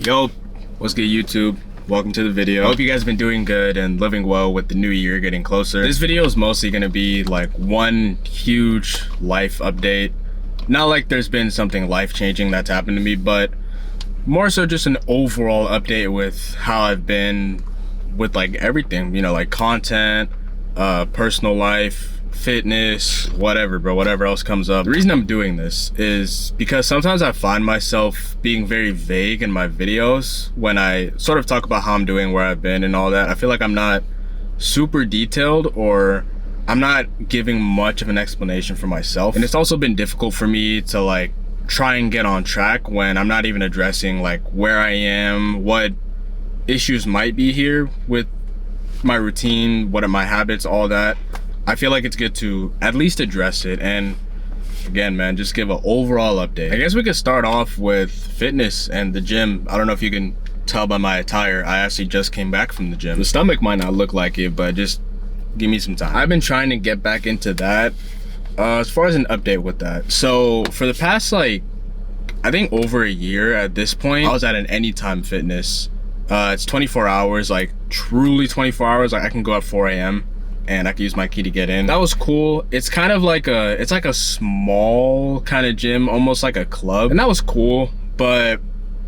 Yo, what's good YouTube? Welcome to the video. I hope you guys have been doing good and living well with the new year getting closer. This video is mostly gonna be like one huge life update. Not like there's been something life-changing that's happened to me, but more so just an overall update with how I've been with like everything, you know, like content, personal life, fitness, whatever, bro, whatever else comes up. The reason I'm doing this is because sometimes I find myself being very vague in my videos when I sort of talk about how I'm doing, where I've been and all that. I feel like I'm not super detailed, or I'm not giving much of an explanation for myself. And it's also been difficult for me to like try and get on track when I'm not even addressing like where I am, what issues might be here with my routine, what are my habits, all that. I feel like it's good to at least address it and again, man, just give an overall update. I guess we could start off with fitness and the gym. I don't know if you can tell by my attire, I actually just came back from the gym. The stomach might not look like it, but just give me some time. I've been trying to get back into that. As far as an update with that, so for the past like I think over a year at this point, I was at an Anytime Fitness. It's 24 hours, like truly 24 hours. Like I can go at 4 a.m. and I can use my key to get in. That was cool. It's kind of like it's like a small kind of gym, almost like a club. And that was cool, but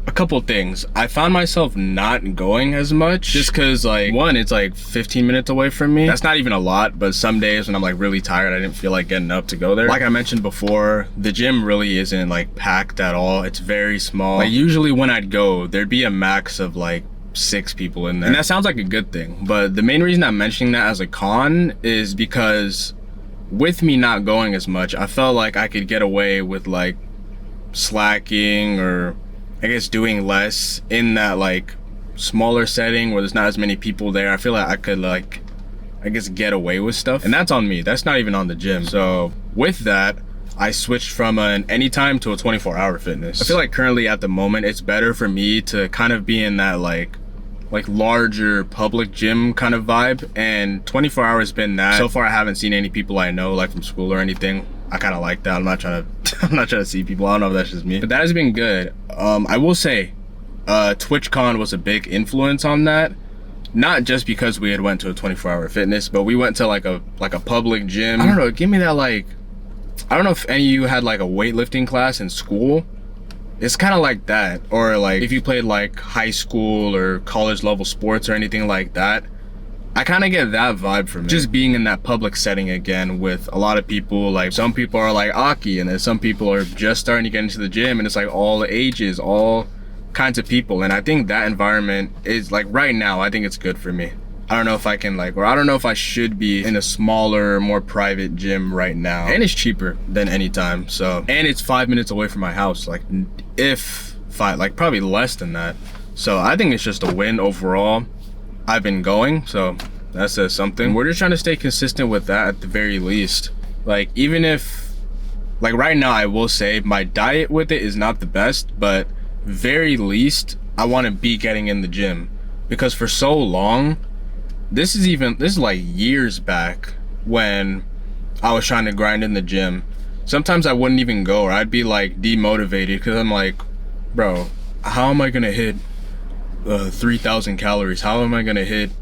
a couple things. I found myself not going as much just cause like, one, it's like 15 minutes away from me. That's not even a lot, but some days when I'm like really tired, I didn't feel like getting up to go there. Like I mentioned before, the gym really isn't like packed at all. It's very small. Like usually when I'd go, there'd be a max of like 6 people in there, and that sounds like a good thing, but the main reason I'm mentioning that as a con is because with me not going as much, I felt like I could get away with like slacking, or I guess doing less in that like smaller setting where there's not as many people there. I feel like I could like, I guess, get away with stuff, and that's on me. That's not even on the gym. So with that, I switched from an Anytime to a 24-hour fitness. I feel like currently at the moment, it's better for me to kind of be in that like larger public gym kind of vibe, and 24 hours has been that. So far I haven't seen any people I know like from school or anything. I kind of like that. I'm not trying to see people. I don't know if that's just me, but that has been good. I will say TwitchCon was a big influence on that, not just because we had went to a 24-hour fitness, but we went to like a public gym. I don't know, give me that like, I don't know if any of you had like a weightlifting class in school. It's kind of like that, or like if you played like high school or college level sports or anything like that. I kind of get that vibe from it. Just being in that public setting again with a lot of people. Like some people are like Aki, and then some people are just starting to get into the gym, and it's like all ages, all kinds of people. And I think that environment is like, right now, I think it's good for me. I don't know if I can like, or I don't know if I should be in a smaller, more private gym right now. And it's cheaper than Anytime, so. And it's 5 minutes away from my house, like if 5, like probably less than that. So I think it's just a win overall. I've been going, so that says something. We're just trying to stay consistent with that at the very least. Like even if, like right now I will say my diet with it is not the best, but very least I want to be getting in the gym. Because for so long, this is like years back when I was trying to grind in the gym. Sometimes I wouldn't even go, or I'd be like demotivated because I'm like, bro, how am I gonna hit 3,000 calories? How am I gonna hit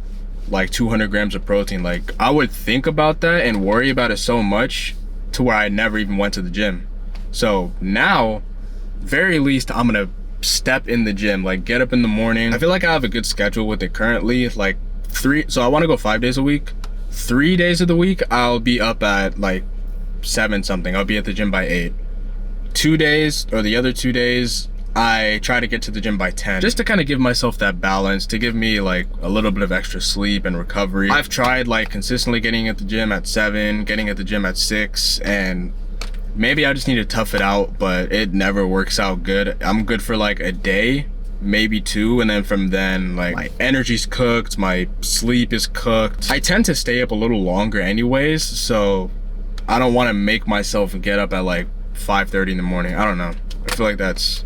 like 200 grams of protein? Like I would think about that and worry about it so much to where I never even went to the gym. So now, very least, I'm gonna step in the gym, like get up in the morning. I feel like I have a good schedule with it currently. Like so I want to go 5 days a week. 3 days of the week I'll be up at like 7 something. I'll be at the gym by 8. 2 days, or the other 2 days, I try to get to the gym by 10, just to kind of give myself that balance, to give me like a little bit of extra sleep and recovery. I've tried like consistently getting at the gym at 7, getting at the gym at 6, and maybe I just need to tough it out, but it never works out good. I'm good for like a day, maybe 2, and then from then like my energy's cooked, my sleep is cooked. I tend to stay up a little longer anyways, so I don't want to make myself get up at like 5:30 in the morning. I don't know, I feel like that's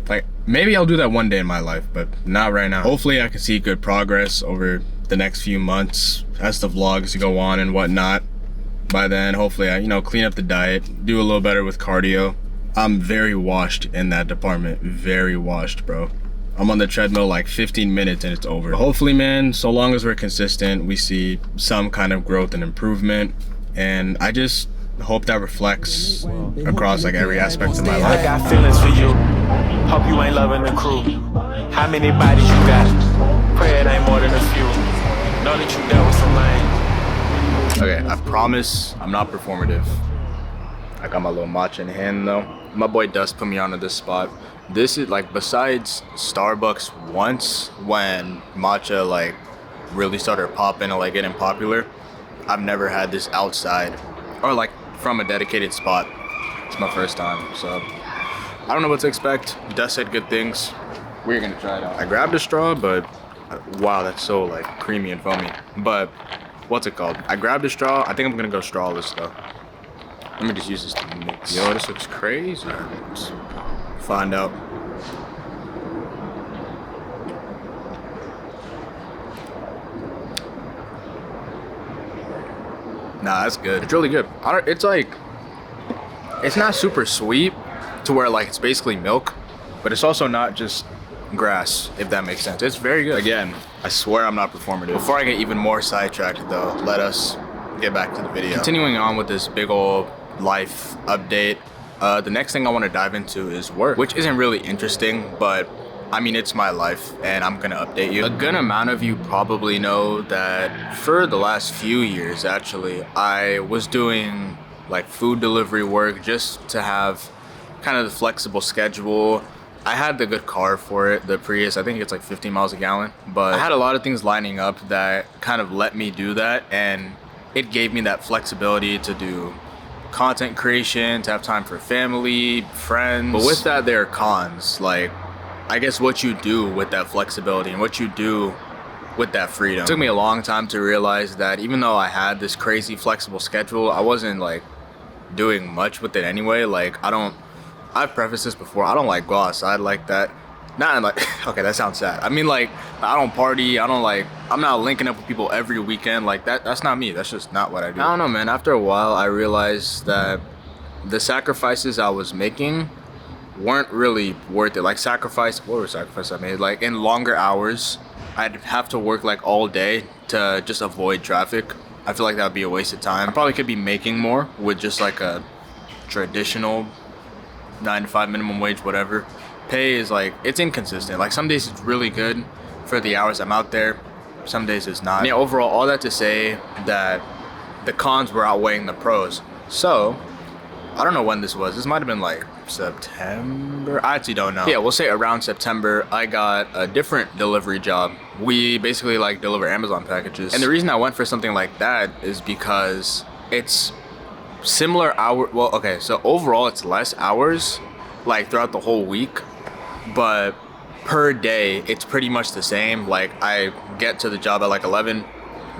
like, maybe I'll do that one day in my life, but not right now. Hopefully I can see good progress over the next few months as the vlogs go on and whatnot. By then, hopefully I, you know, clean up the diet, do a little better with cardio. I'm very washed in that department, very washed, bro. I'm on the treadmill like 15 minutes and it's over. But hopefully, man, so long as we're consistent, we see some kind of growth and improvement. And I just hope that reflects across like every aspect of my life. I got feelings for you. Hope you ain't loving the crew. How many bodies you got? Pray it ain't more than a few. Know that you dealt with some lane. Okay, I promise I'm not performative. I got my little matcha in hand though. My boy Dust put me onto this spot. This is like, besides Starbucks once when matcha like really started popping and like getting popular, I've never had this outside or like from a dedicated spot. It's my first time, so I don't know what to expect. Dust said good things. We're gonna try it out. I grabbed a straw, but wow, that's so like creamy and foamy. But what's it called? I grabbed a straw. I think I'm gonna go strawless though. Let me just use this to mix. Yo, this looks crazy. Let's find out. Nah, that's good. It's really good. It's like, it's not super sweet to where like it's basically milk, but it's also not just grass, if that makes sense. It's very good. Again, I swear I'm not performative. Before I get even more sidetracked though, let us get back to the video. Continuing on with this big old life update, the next thing I want to dive into is work, which isn't really interesting, but I mean, it's my life and I'm gonna update you. A good amount of you probably know that for the last few years, actually, I was doing like food delivery work just to have kind of the flexible schedule. I had the good car for it, the Prius. I think it's like 15 miles a gallon, but I had a lot of things lining up that kind of let me do that, and it gave me that flexibility to do content creation, to have time for family, friends. But with that, there are cons, like I guess what you do with that flexibility and what you do with that freedom. It took me a long time to realize that even though I had this crazy flexible schedule, I wasn't like doing much with it anyway. Like I've prefaced this before, I don't like go outside like that. Not like, okay, that sounds sad. I mean, like, I don't party, I'm not linking up with people every weekend. Like that's not me, that's just not what I do. I don't know, man, after a while I realized that the sacrifices I was making weren't really worth it. Like what were sacrifices I made? Like in longer hours, I'd have to work like all day to just avoid traffic. I feel like that would be a waste of time. I probably could be making more with just like a traditional 9 to 5 minimum wage, whatever. Pay is like, it's inconsistent. Like some days it's really good for the hours I'm out there. Some days it's not. Yeah, overall, all that to say that the cons were outweighing the pros. So, I don't know when this was. This might have been like September. I actually don't know. Yeah, we'll say around September, I got a different delivery job. We basically like deliver Amazon packages. And the reason I went for something like that is because it's similar hour. Well, okay, so overall it's less hours like throughout the whole week, but per day it's pretty much the same. Like I get to the job at like 11,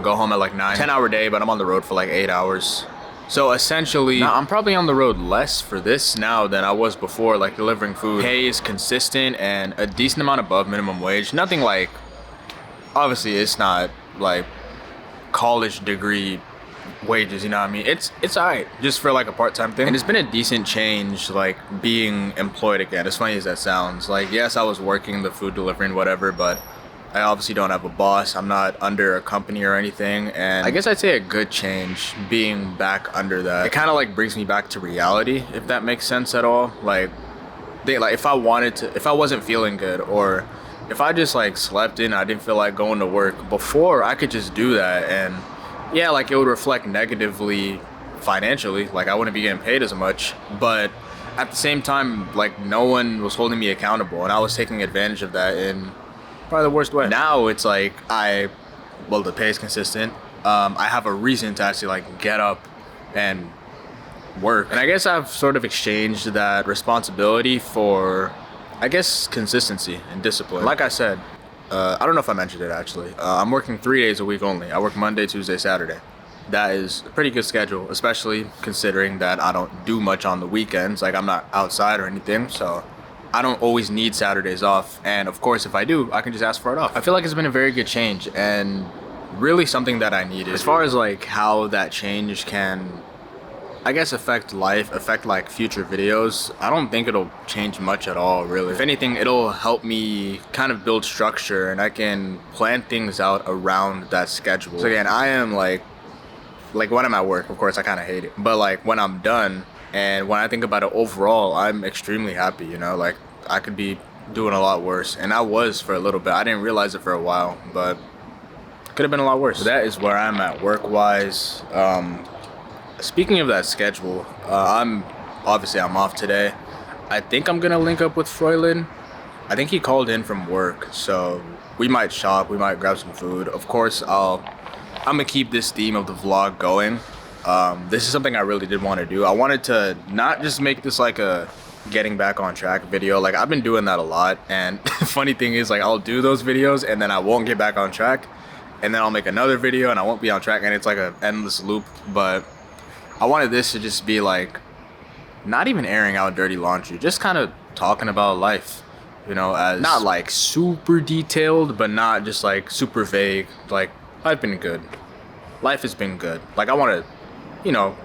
go home at like 9. 10-hour day, but I'm on the road for like 8 hours. So essentially, now I'm probably on the road less for this now than I was before, like delivering food. Pay is consistent and a decent amount above minimum wage. Nothing like, obviously it's not like college degree wages, you know what I mean? It's alright, just for like a part-time thing. And it's been a decent change, like being employed again, as funny as that sounds. Like, yes, I was working the food delivery and whatever, but I obviously don't have a boss. I'm not under a company or anything. And I guess I'd say a good change being back under that. It kind of like brings me back to reality, if that makes sense at all. Like if I wasn't feeling good, or if I just like slept in, I didn't feel like going to work before, I could just do that. And yeah, like it would reflect negatively financially. Like I wouldn't be getting paid as much, but at the same time, like no one was holding me accountable, and I was taking advantage of that in probably the worst way. Now it's like the pay is consistent. I have a reason to actually like get up and work. And I guess I've sort of exchanged that responsibility for, I guess, consistency and discipline. Like I said, I don't know if I mentioned it actually. I'm working 3 days a week only. I work Monday, Tuesday, Saturday. That is a pretty good schedule, especially considering that I don't do much on the weekends. Like I'm not outside or anything, so I don't always need Saturdays off. And of course, if I do, I can just ask for it off. I feel like it's been a very good change and really something that I needed. As far as like how that change can I guess affect like future videos, I don't think it'll change much at all, really. If anything, it'll help me kind of build structure and I can plan things out around that schedule. So again, I am like when I'm at work, of course I kind of hate it, but like when I'm done and when I think about it overall, I'm extremely happy, you know, like I could be doing a lot worse, and I was for a little bit. I didn't realize it for a while, but could have been a lot worse. So that is where I'm at work wise. Speaking of that schedule, I'm off today. I think I'm gonna link up with Froylan. I think he called in from work, so we might shop, we might grab some food. Of course, I'm gonna keep this theme of the vlog going. This is something I really did want to do. I wanted to not just make this like a getting back on track video. Like I've been doing that a lot, and funny thing is, like I'll do those videos and then I won't get back on track, and then I'll make another video and I won't be on track, and it's like an endless loop. But I wanted this to just be like not even airing out dirty laundry, just kind of talking about life, you know, as not like super detailed but not just like super vague. Like life has been good. Like I want to, you know,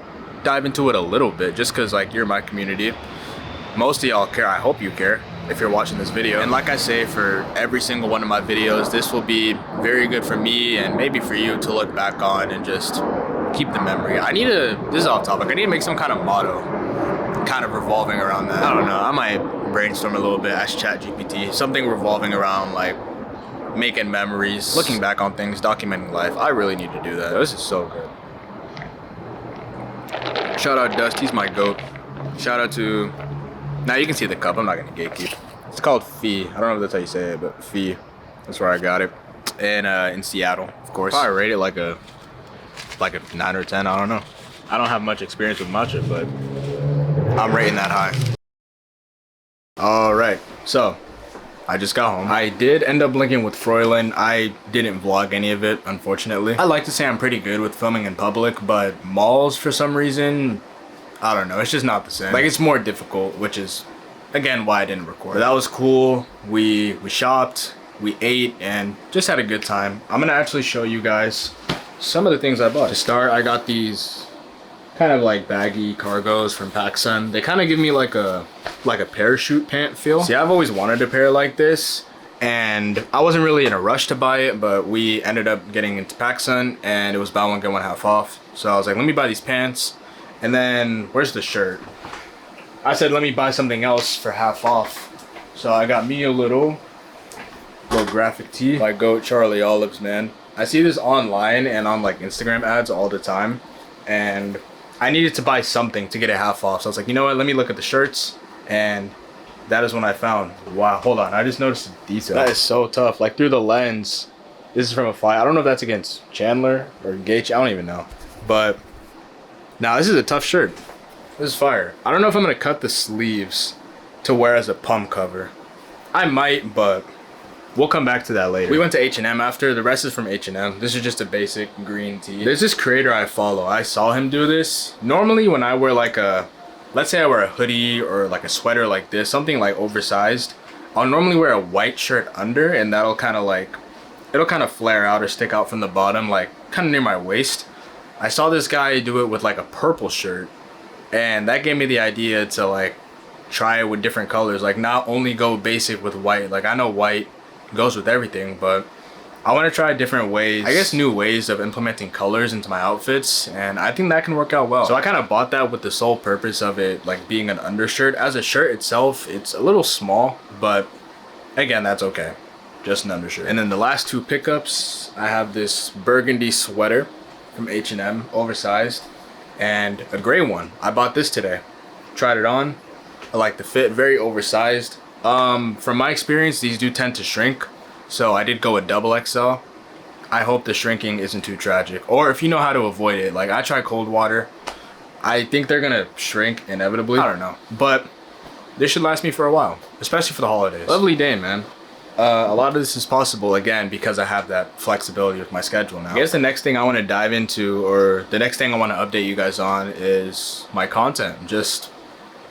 dive into it a little bit just because like you're my community. Most of y'all care. I hope you care if you're watching this video. And like I say for every single one of my videos, this will be very good for me and maybe for you to look back on and just keep the memory. This is off topic, I need to make some kind of motto kind of revolving around that. I don't know, I might brainstorm a little bit, ask ChatGPT, something revolving around like making memories, looking back on things, documenting life. I really need to do that. This is so good. Shout out Dust, he's my goat. Shout out to, now you can see the cup, I'm not gonna gatekeep. It's called Fee. I don't know if that's how you say it, but Fee. That's where I got it. And in Seattle, of course. I rate it like a 9 or 10, I don't know. I don't have much experience with matcha, but I'm rating that high. All right, so I just got home. I did end up linking with Froylan. I didn't vlog any of it, unfortunately. I like to say I'm pretty good with filming in public, but malls, for some reason, I don't know, it's just not the same. Like, it's more difficult, which is, again, why I didn't record. But that was cool. We shopped, we ate, and just had a good time. I'm gonna actually show you guys some of the things I bought. To start, I got these kind of like baggy cargos from PacSun. They kind of give me like a parachute pant feel. See, I've always wanted a pair like this, and I wasn't really in a rush to buy it, but we ended up getting into PacSun, and it was buy one get one half off. So I was like, let me buy these pants. And then, where's the shirt? I said, let me buy something else for half off. So I got me a little graphic tee by Goat Charlie Olives, man. I see this online and on like Instagram ads all the time, and I needed to buy something to get it half off. So I was like, you know what, let me look at the shirts, and that is when I found, wow, hold on, I just noticed the detail. That is so tough, like through the lens. This is from a fight. I don't know if that's against Chandler or Gage, I don't even know. But now this is a tough shirt. This is fire. I don't know if I'm gonna cut the sleeves to wear as a pump cover. I might, but we'll come back to that later. We went to H&M after. The rest is from H&M. This is just a basic green tee. There's this creator I follow. I saw him do this. Normally when I wear like let's say I wear a hoodie or like a sweater like this, something like oversized, I'll normally wear a white shirt under, and that'll kind of like, it'll kind of flare out or stick out from the bottom, like kind of near my waist. I saw this guy do it with like a purple shirt, and that gave me the idea to like try it with different colors. Like not only go basic with white. Like I know white goes with everything, but I want to try different ways, I guess new ways of implementing colors into my outfits, and I think that can work out well. So I kind of bought that with the sole purpose of it like being an undershirt. As a shirt itself, it's a little small, but again, that's okay, just an undershirt. And then the last two pickups, I have this burgundy sweater from H&M, oversized, and a gray one. I bought this today, tried it on, I like the fit, very oversized. From my experience, these do tend to shrink, so I did go with double XL. I hope the shrinking isn't too tragic, or if you know how to avoid it. Like I try cold water, I think they're gonna shrink inevitably. I don't know, but this should last me for a while, especially for the holidays. Lovely day, man. A lot of this is possible, again, because I have that flexibility with my schedule now. I guess the next thing I want to dive into, or the next thing I want to update you guys on, is my content, just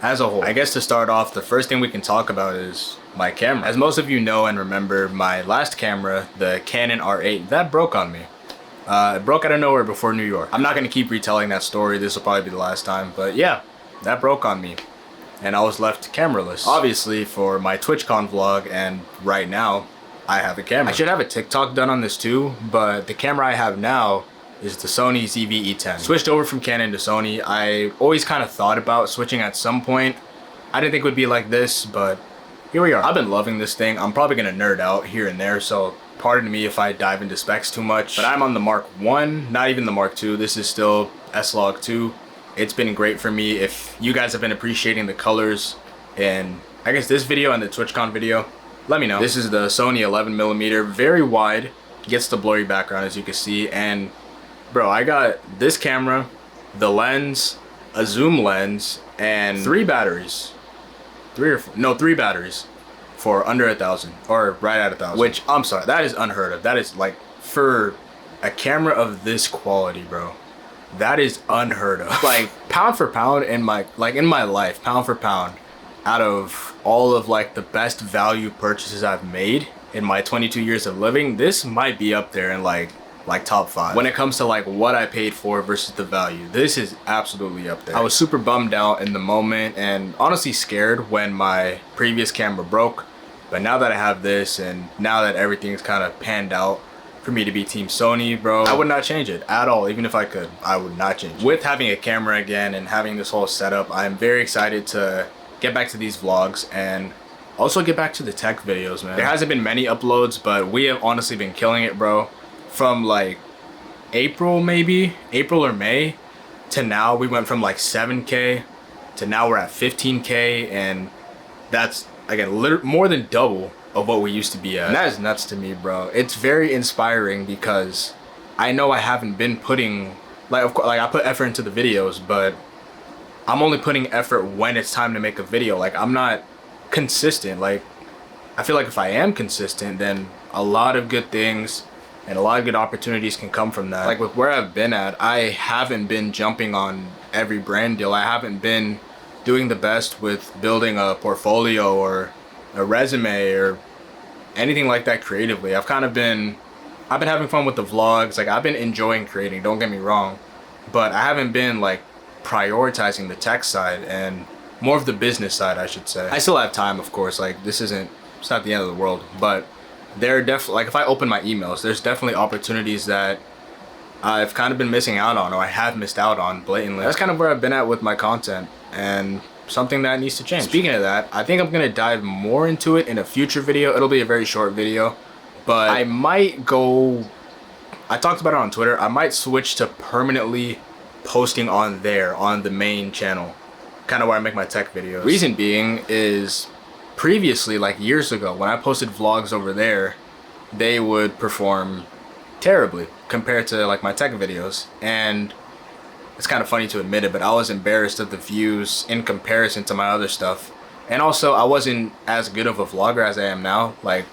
as a whole. I guess to start off, the first thing we can talk about is my camera. As most of you know and remember, my last camera, the Canon R8, that broke on me. It broke out of nowhere before New York. I'm not gonna keep retelling that story. This will probably be the last time, but yeah, that broke on me. And I was left cameraless. Obviously for my TwitchCon vlog, and right now, I have a camera. I should have a TikTok done on this too, but the camera I have now is the Sony ZV-E10. Switched over from Canon to Sony. I always kind of thought about switching at some point. I didn't think it would be like this, but here we are. I've been loving this thing. I'm probably gonna nerd out here and there, so pardon me if I dive into specs too much. But I'm on the Mark 1, not even the Mark 2. This is still S-Log 2. It's been great for me. If you guys have been appreciating the colors in, I guess, this video and the TwitchCon video, let me know. This is the Sony 11mm, very wide, gets the blurry background as you can see. And bro, I got this camera, the lens, a zoom lens, and 3 batteries. 3 batteries for under 1,000, or right at 1,000. Which, I'm sorry, that is unheard of. That is like, for a camera of this quality, bro, that is unheard of. Like, pound for pound in my life, pound for pound, out of all of like the best value purchases I've made in my 22 years of living, this might be up there in like top 5 when it comes to like what I paid for versus the value. This is absolutely up there. I was super bummed out in the moment and honestly scared when my previous camera broke, but now that I have this and now that everything's kind of panned out for me to be Team Sony, bro, I would not change it at all. Even if I could, I would not change it. With having a camera again and having this whole setup, I'm very excited to get back to these vlogs and also get back to the tech videos, man. There hasn't been many uploads, but we have honestly been killing it, bro. From like April or May to now, we went from like 7K to now we're at 15K, and that's again more than double of what we used to be at. And that is nuts to me, bro. It's very inspiring because I know I haven't been putting, like, of course, like I put effort into the videos, but I'm only putting effort when it's time to make a video. Like, I'm not consistent. Like, I feel like if I am consistent, then a lot of good things and a lot of good opportunities can come from that. Like with where I've been at, I haven't been jumping on every brand deal. I haven't been doing the best with building a portfolio or a resume or anything like that creatively. I've been having fun with the vlogs. Like, I've been enjoying creating, don't get me wrong, but I haven't been like prioritizing the tech side and more of the business side, I should say. I still have time, of course. Like, it's not the end of the world, but there are definitely, like, if I open my emails, there's definitely opportunities that I've kind of been missing out on, or I have missed out on blatantly. That's kind of where I've been at with my content, and something that needs to change. Speaking of that, I think I'm gonna dive more into it in a future video. It'll be a very short video, but I might go, I talked about it on Twitter, I might switch to permanently posting on there, on the main channel, kind of where I make my tech videos. Reason being is, previously, like years ago, when I posted vlogs over there, they would perform terribly compared to like my tech videos, and it's kind of funny to admit it, but I was embarrassed of the views in comparison to my other stuff. And also, I wasn't as good of a vlogger as I am now. Like,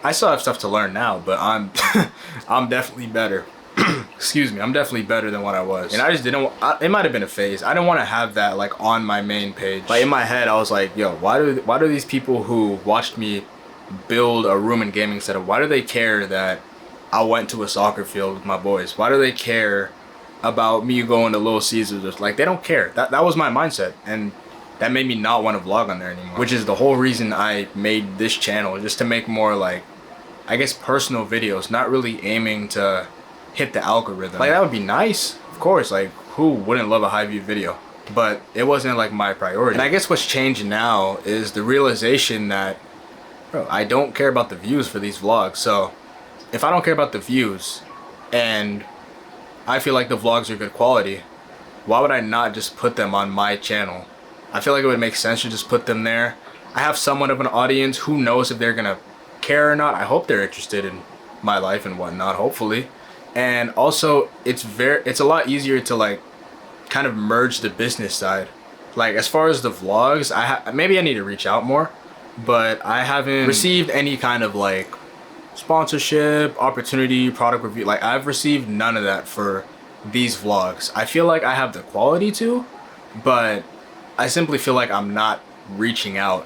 I still have stuff to learn now, but I'm I'm definitely better. Excuse me, I'm definitely better than what I was. And I just didn't, it might have been a phase. I didn't want to have that like on my main page. Like, in my head, I was like, yo, why do these people who watched me build a room and gaming setup, why do they care that I went to a soccer field with my boys? Why do they care about me going to Little Caesars? Like, they don't care. That was my mindset, and that made me not want to vlog on there anymore, which is the whole reason I made this channel, just to make more, like, I guess, personal videos, not really aiming to hit the algorithm. Like, that would be nice, of course, like, who wouldn't love a high view video? But it wasn't like my priority. And I guess what's changed now is the realization that, bro, I don't care about the views for these vlogs. So if I don't care about the views and I feel like the vlogs are good quality, why would I not just put them on my channel? I feel like it would make sense to just put them there. I have somewhat of an audience. Who knows if they're gonna care or not? I hope they're interested in my life and whatnot, hopefully. And also, it's a lot easier to like kind of merge the business side. Like, as far as the vlogs, maybe I need to reach out more, but I haven't received any kind of like sponsorship, opportunity, product review. Like, I've received none of that for these vlogs. I feel like I have the quality to, but I simply feel like I'm not reaching out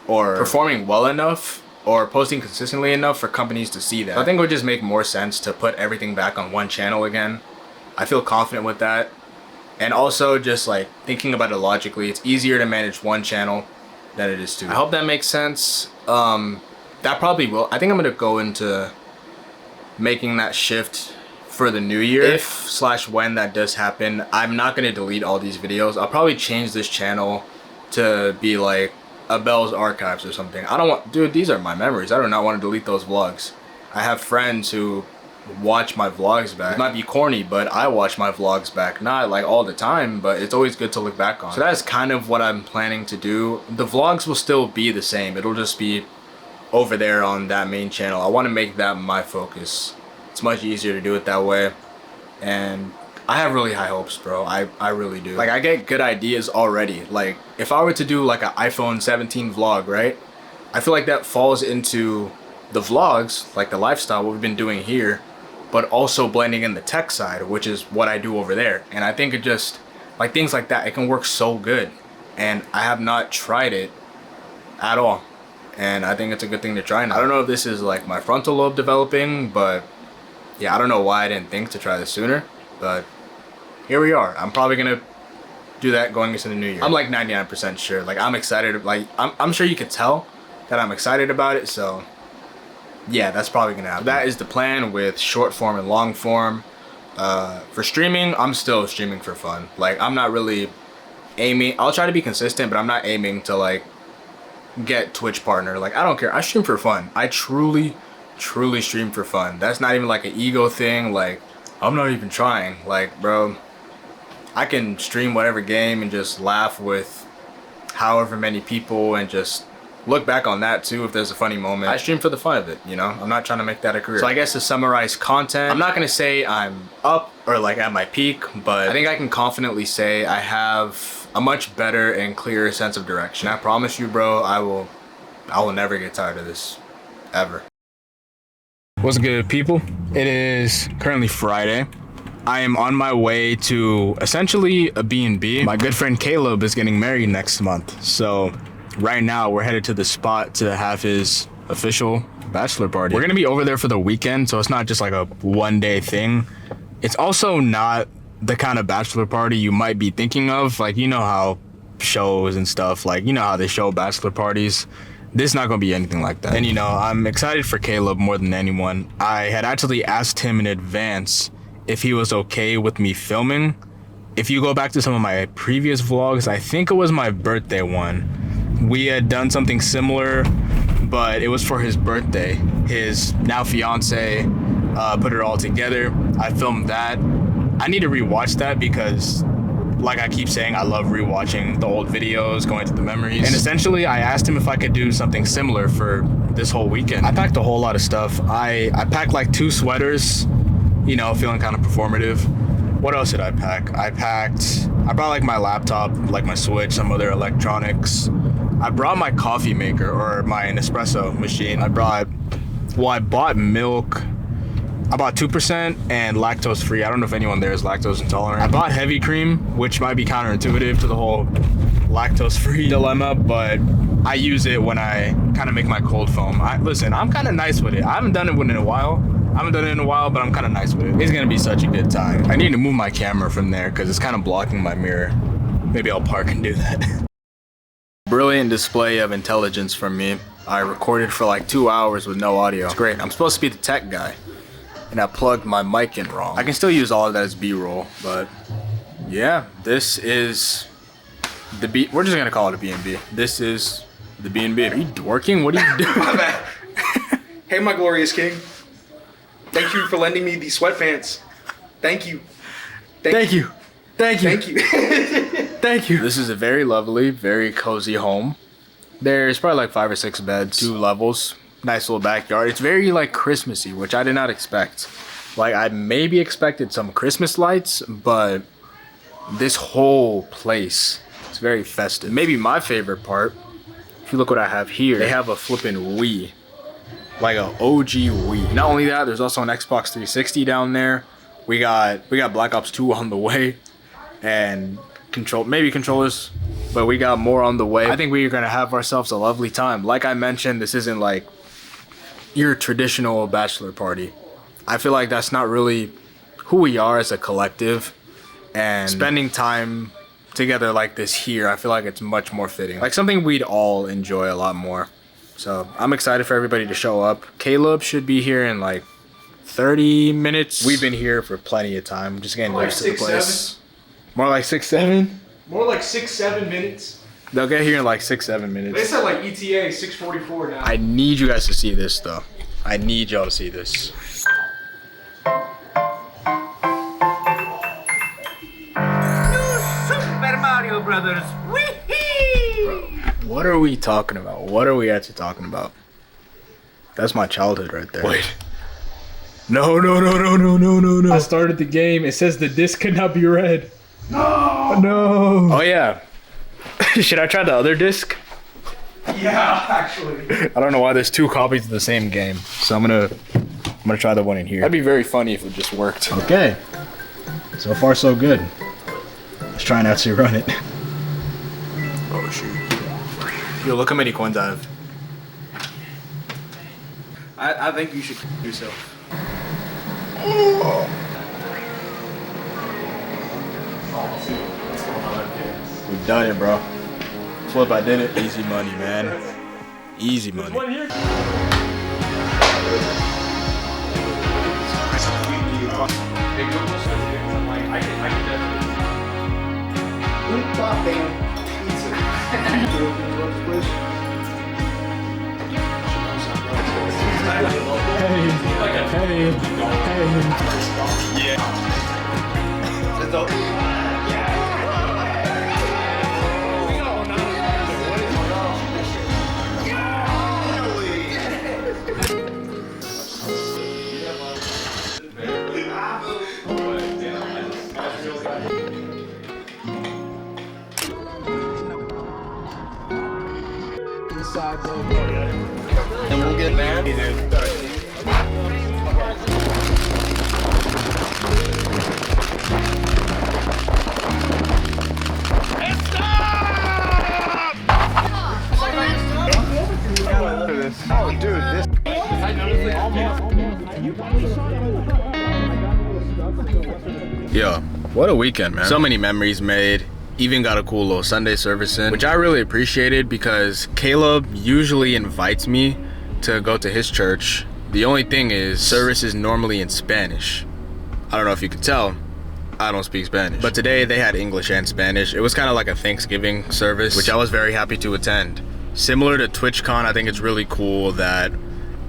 or performing well enough or posting consistently enough for companies to see that. I think it would just make more sense to put everything back on one channel again. I feel confident with that. And also just like thinking about it logically, it's easier to manage one channel than it is two. I hope that makes sense. That probably will. I think I'm gonna go into making that shift for the new year. If/when that does happen, I'm not gonna delete all these videos. I'll probably change this channel to be like Abel's Archives or something. I don't want, dude, these are my memories. I do not want to delete those vlogs. I have friends who watch my vlogs back. It might be corny, but I watch my vlogs back, not like all the time, but it's always good to look back on. So that's kind of what I'm planning to do. The vlogs will still be the same. It'll just be over there on that main channel. I want to make that my focus. It's much easier to do it that way, and I have really high hopes, bro. I really do. Like, I get good ideas already. Like, if I were to do like an iPhone 17 vlog, right? I feel like that falls into the vlogs, like the lifestyle, what we've been doing here, but also blending in the tech side, which is what I do over there. And I think it just, like things like that, it can work so good. And I have not tried it at all. And I think it's a good thing to try now. I don't know if this is like my frontal lobe developing, but yeah, I don't know why I didn't think to try this sooner, but here we are. I'm probably gonna do that going into the new year. I'm like 99% sure. Like, I'm excited. Like, I'm sure you could tell that I'm excited about it. So yeah, that's probably gonna happen. That is the plan with short form and long form. For streaming, I'm still streaming for fun. Like, I'm not really aiming. I'll try to be consistent, but I'm not aiming to like get Twitch partner. Like, I don't care. I stream for fun. I truly stream for fun. That's not even like an ego thing. Like, I'm not even trying. Like, bro, I can stream whatever game and just laugh with however many people and just look back on that too if there's a funny moment. I stream for the fun of it, you know? I'm not trying to make that a career. So I guess to summarize content, I'm not gonna say I'm up or like at my peak, but I think I can confidently say I have a much better and clearer sense of direction. I promise you, bro, I will never get tired of this, ever. What's good, people? It is currently Friday. I am on my way to essentially a B&B. My good friend Caleb is getting married next month. So right now we're headed to the spot to have his official bachelor party. We're gonna be over there for the weekend, so it's not just like a one-day thing. It's also not the kind of bachelor party you might be thinking of. Like, you know how shows and stuff, like, you know how they show bachelor parties. This is not gonna be anything like that. And you know, I'm excited for Caleb more than anyone. I had actually asked him in advance if he was okay with me filming. If you go back to some of my previous vlogs, I think it was my birthday one, we had done something similar, but it was for his birthday. His now fiance put it all together. I filmed that. I need to rewatch that because, like I keep saying, I love rewatching the old videos, going through the memories. And essentially, I asked him if I could do something similar for this whole weekend. I packed a whole lot of stuff. I packed like 2 sweaters, you know, feeling kind of performative. What else did I pack? I brought like my laptop, like my Switch, some other electronics. I brought my coffee maker, or my Nespresso machine. I bought milk. I bought 2% and lactose free. I don't know if anyone there is lactose intolerant. I bought heavy cream, which might be counterintuitive to the whole lactose free dilemma, but I use it when I kind of make my cold foam. Listen, I'm kind of nice with it. I haven't done it in a while, but I'm kind of nice with it. It's gonna be such a good time. I need to move my camera from there because it's kind of blocking my mirror. Maybe I'll park and do that. Brilliant display of intelligence from me. I recorded for like 2 hours with no audio. It's great. I'm supposed to be the tech guy, and I plugged my mic in wrong. I can still use all of that as B-roll, but yeah, this is the B. We're just gonna call it a B&B. This is the B&B. Are you dorking? What are you doing? My bad. Hey, my glorious king. Thank you for lending me these sweatpants. Thank you. Thank you. Thank you. Thank you. This is a very lovely, very cozy home. There's probably like 5 or 6 beds, 2 levels, nice little backyard. It's very like Christmassy, which I did not expect. Like, I maybe expected some Christmas lights, but this whole place, it's very festive. Maybe my favorite part, if you look what I have here, they have a flippin' Wii. Like a OG Wii. Not only that, there's also an Xbox 360 down there. We got Black Ops 2 on the way, and maybe controllers, but we got more on the way. I think we're gonna have ourselves a lovely time. Like I mentioned, this isn't like your traditional bachelor party. I feel like that's not really who we are as a collective, and spending time together like this here, I feel like it's much more fitting. Like something we'd all enjoy a lot more. So I'm excited for everybody to show up. Caleb should be here in like 30 minutes. We've been here for plenty of time, just getting Like used to the 6, place. 7. More like 6, 7? More like 6-7 minutes. They'll get here in like 6, 7 minutes. They said like ETA 6:44 now. I need you guys to see this though. I need y'all to see this. Super Mario Brothers. Wee-hee! What are we talking about? What are we actually talking about? That's my childhood right there. Wait. No. I started the game. It says the disc could not be read. No. Oh yeah. Should I try the other disc? Yeah, actually. I don't know why there's 2 copies of the same game. So I'm gonna try the one in here. That'd be very funny if it just worked. Okay. So far so good. Let's try and actually run it. Oh shoot. Yo, look how many coins I have. I think you should yourself. We've done it, bro. Flip, I did it. Easy money, man. Easy money. And we'll get mad. Yo, what a weekend, man. So many memories made. Even got a cool little Sunday service in, which I really appreciated because Caleb usually invites me to go to his church. The only thing is, service is normally in Spanish. I don't know if you could tell, I don't speak Spanish. But today they had English and Spanish. It was kind of like a Thanksgiving service, which I was very happy to attend. Similar to TwitchCon, I think it's really cool that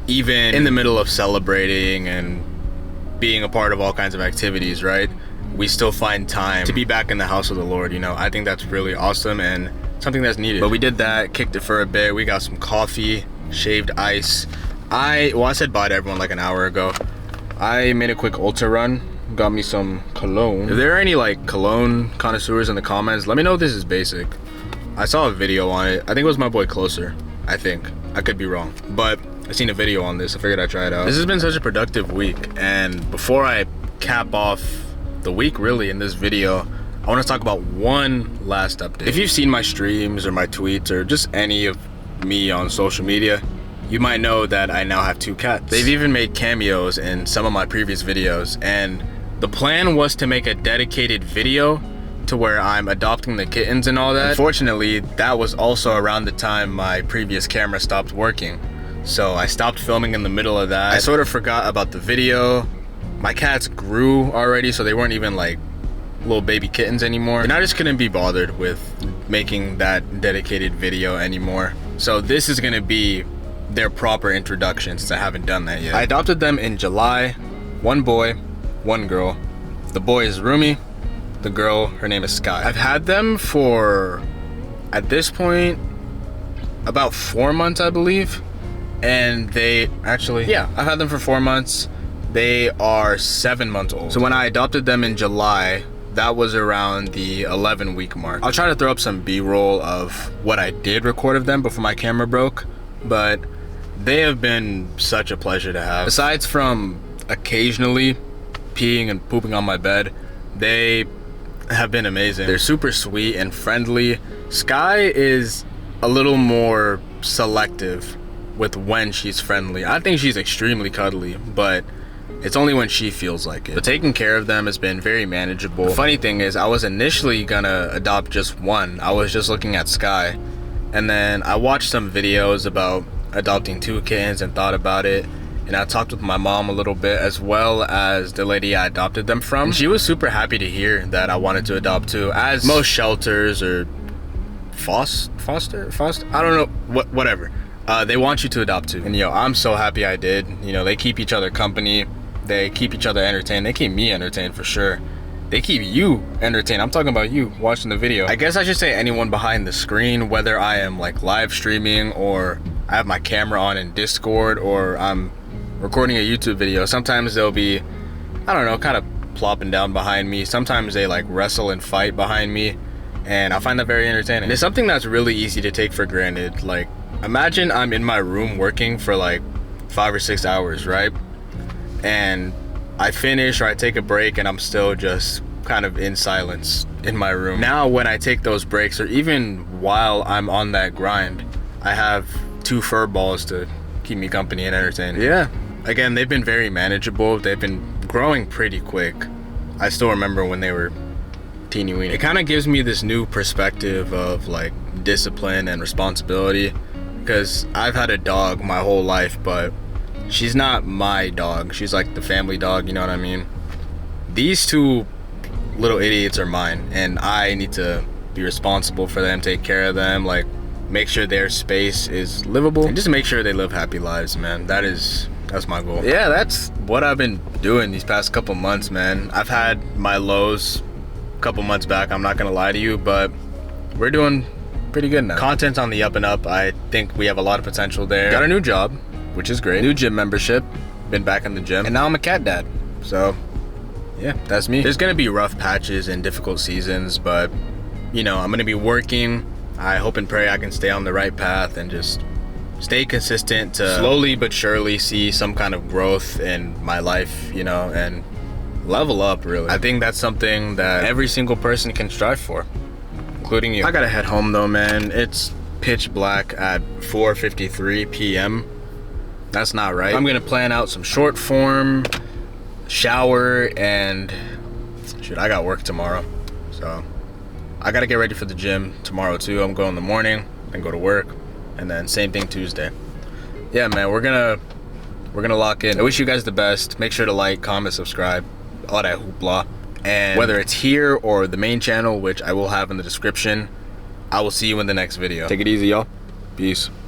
even in the middle of celebrating and being a part of all kinds of activities, right? We still find time to be back in the house of the Lord, you know? I think that's really awesome and something that's needed. But we did that, kicked it for a bit. We got some coffee, shaved ice. I said bye to everyone like an hour ago. I made a quick ultra run, got me some cologne. If there are any like cologne connoisseurs in the comments, let me know if this is basic. I saw a video on it. I think it was my boy Closer, I think. I could be wrong, but I seen a video on this. I figured I'd try it out. This has been such a productive week, and before I cap off the week really in this video, I want to talk about one last update. If you've seen my streams or my tweets or just any of me on social media, you might know that I now have 2 cats. They've even made cameos in some of my previous videos, and the plan was to make a dedicated video to where I'm adopting the kittens and all that. Unfortunately, that was also around the time my previous camera stopped working. So I stopped filming in the middle of that. I sort of forgot about the video. My cats grew already, so they weren't even like little baby kittens anymore. And I just couldn't be bothered with making that dedicated video anymore. So this is gonna be their proper introduction since I haven't done that yet. I adopted them in July. 1 boy, 1 girl. The boy is Rumi. The girl, her name is Sky. I've had them for, at this point, about 4 months, I believe. And they actually, yeah, I've had them for 4 months. They are 7 months old. So when I adopted them in July, that was around the 11-week mark. I'll try to throw up some B-roll of what I did record of them before my camera broke, but they have been such a pleasure to have. Besides from occasionally peeing and pooping on my bed, they have been amazing. They're super sweet and friendly. Sky is a little more selective with when she's friendly. I think she's extremely cuddly, but it's only when she feels like it. But taking care of them has been very manageable. The funny thing is, I was initially gonna adopt just one. I was just looking at Sky, and then I watched some videos about adopting 2 kittens and thought about it, and I talked with my mom a little bit, as well as the lady I adopted them from. And she was super happy to hear that I wanted to adopt 2, as most shelters or foster, I don't know, whatever, they want you to adopt 2. And yo, I'm so happy I did. You know, they keep each other company, they keep each other entertained, they keep me entertained for sure. They keep you entertained. I'm talking about you watching the video. I guess I should say anyone behind the screen, whether I am like live streaming or I have my camera on in Discord or I'm recording a YouTube video. Sometimes they'll be, I don't know, kind of plopping down behind me. Sometimes they like wrestle and fight behind me, and I find that very entertaining. It's something that's really easy to take for granted. Like, imagine I'm in my room working for like 5 or 6 hours, right? And I finish or I take a break and I'm still just kind of in silence in my room. Now when I take those breaks, or even while I'm on that grind, I have 2 fur balls to keep me company and entertained. Yeah, again, they've been very manageable. They've been growing pretty quick. I still remember when they were teeny weeny. It kind of gives me this new perspective of like discipline and responsibility, because I've had a dog my whole life, but she's not my dog. She's like the family dog, you know what I mean? These 2 little idiots are mine, and I need to be responsible for them, take care of them, like make sure their space is livable, and just make sure they live happy lives, man. That's my goal. Yeah, that's what I've been doing these past couple months, man. I've had my lows a couple months back, I'm not gonna lie to you, but we're doing pretty good now. Content's on the up and up. I think we have a lot of potential there. Got a new job, which is great. New gym membership, been back in the gym, and now I'm a cat dad. So yeah, that's me. There's gonna be rough patches and difficult seasons, but you know, I'm gonna be working. I hope and pray I can stay on the right path and just stay consistent to slowly but surely see some kind of growth in my life, you know, and level up, really. I think that's something that every single person can strive for, including you. I gotta head home though, man. It's pitch black at 4:53 p.m. That's not right. I'm gonna plan out some short form, shower, and shoot, I got work tomorrow, so I gotta get ready for the gym tomorrow too. I'm going in the morning, then go to work, and then same thing Tuesday. Yeah, man, we're gonna lock in. I wish you guys the best. Make sure to like, comment, subscribe, all that hoopla. And whether it's here or the main channel, which I will have in the description, I will see you in the next video. Take it easy, y'all. Peace.